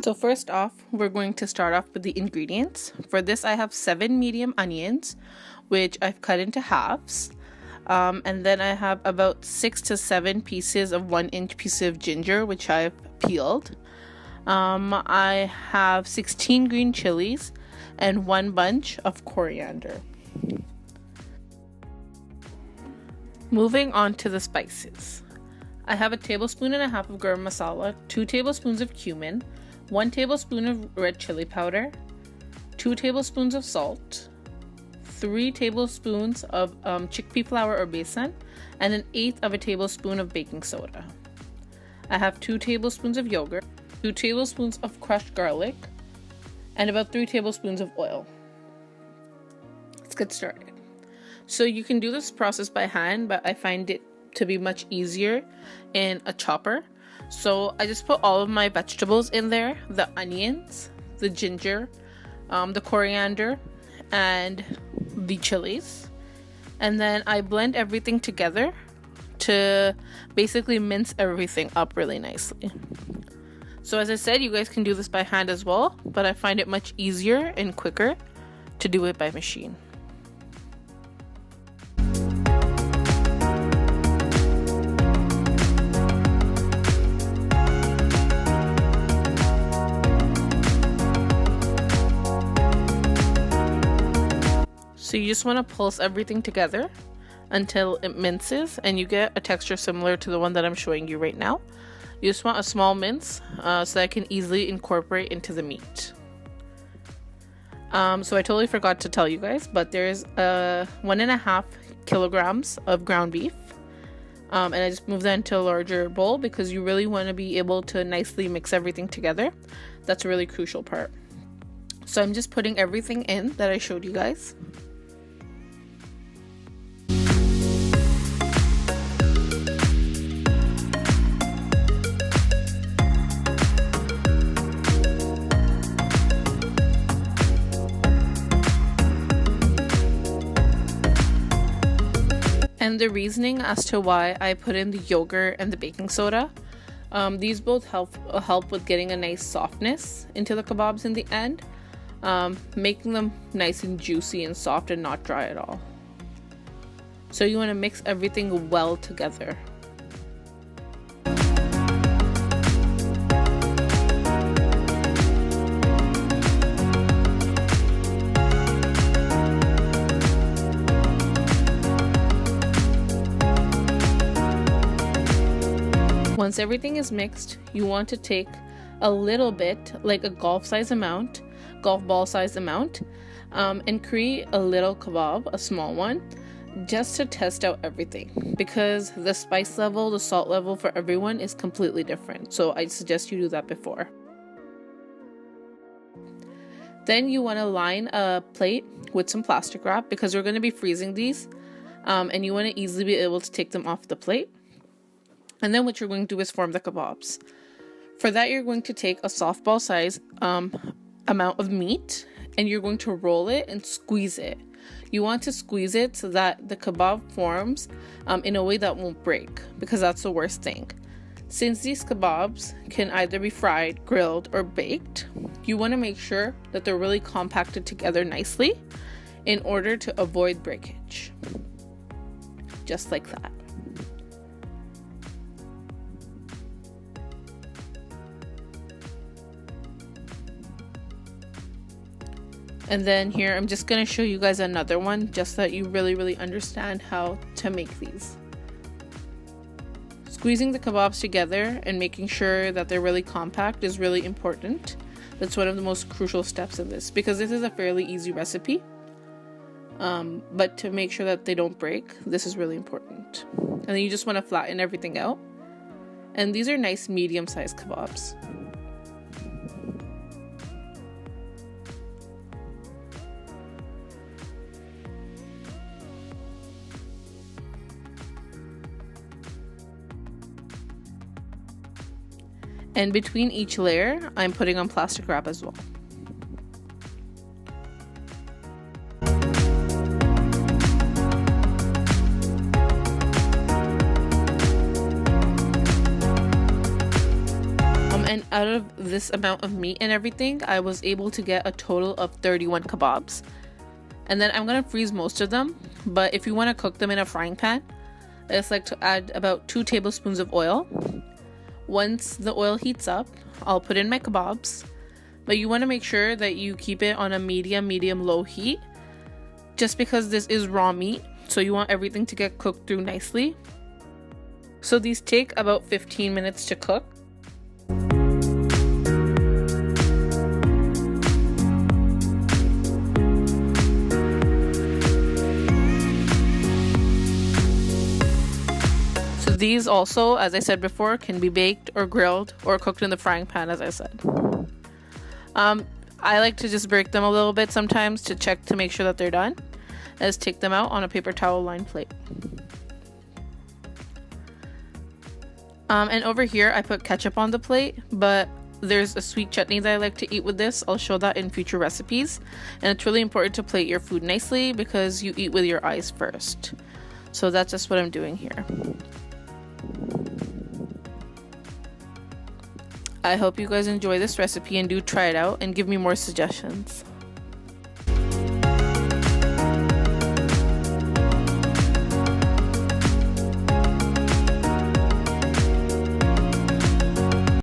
So first off, we're going to start off with the ingredients. For this, I have 7 medium onions, which I've cut into halves. And then I have about 6 to 7 pieces of 1-inch piece of ginger, which I've peeled. I have 16 green chilies and 1 bunch of coriander. Moving on to the spices. I have a tablespoon and a half of garam masala, 2 tablespoons of cumin, 1 tablespoon of red chili powder, 2 tablespoons of salt, 3 tablespoons of chickpea flour or besan, and 1/8 of a tablespoon of baking soda. I have 2 tablespoons of yogurt, 2 tablespoons of crushed garlic, and about 3 tablespoons of oil. Let's get started. So you can do this process by hand, but I find it to be much easier in a chopper. So I just put all of my vegetables in there, the onions, the ginger, the coriander, and the chilies. And then I blend everything together to basically mince everything up really nicely. So as I said, you guys can do this by hand as well, but I find it much easier and quicker to do it by machine. So you just want to pulse everything together until it minces and you get a texture similar to the one that I'm showing you right now. You just want a small mince so that I can easily incorporate into the meat. So I totally forgot to tell you guys, but there's 1.5 kilograms of ground beef. And I just moved that into a larger bowl because you really want to be able to nicely mix everything together. That's a really crucial part. So I'm just putting everything in that I showed you guys. And the reasoning as to why I put in the yogurt and the baking soda, these both help with getting a nice softness into the kebabs in the end, making them nice and juicy and soft and not dry at all. So you want to mix everything well together. Once everything is mixed, you want to take a little bit, like a golf ball size amount, and create a little kebab, a small one, just to test out everything, because the spice level, the salt level for everyone is completely different. So I suggest you do that before. Then you want to line a plate with some plastic wrap because we're going to be freezing these, and you want to easily be able to take them off the plate. And then what you're going to do is form the kebabs. For that, you're going to take a softball size amount of meat and you're going to roll it and squeeze it. You want to squeeze it so that the kebab forms in a way that won't break, because that's the worst thing. Since these kebabs can either be fried, grilled, or baked, you want to make sure that they're really compacted together nicely in order to avoid breakage. Just like that. And then here, I'm just going to show you guys another one just so that you really understand how to make these. Squeezing the kebabs together and making sure that they're really compact is really important. That's one of the most crucial steps in this, because this is a fairly easy recipe. But to make sure that they don't break, this is really important. And then you just want to flatten everything out. And these are nice medium-sized kebabs. And between each layer, I'm putting on plastic wrap as well. And out of this amount of meat and everything, I was able to get a total of 31 kebabs. And then I'm gonna freeze most of them, but if you want to cook them in a frying pan, I just like to add about 2 tablespoons of oil. Once the oil heats up, I'll put in my kebabs, but you want to make sure that you keep it on a medium-low heat, just because this is raw meat, so you want everything to get cooked through nicely. So these take about 15 minutes to cook. These also, as I said before, can be baked or grilled or cooked in the frying pan, as I said. I like to just break them a little bit sometimes to check to make sure that they're done. Let's take them out on a paper towel lined plate. And over here I put ketchup on the plate, but there's a sweet chutney that I like to eat with this. I'll show that in future recipes. And it's really important to plate your food nicely because you eat with your eyes first. So that's just what I'm doing here. I hope you guys enjoy this recipe and do try it out and give me more suggestions.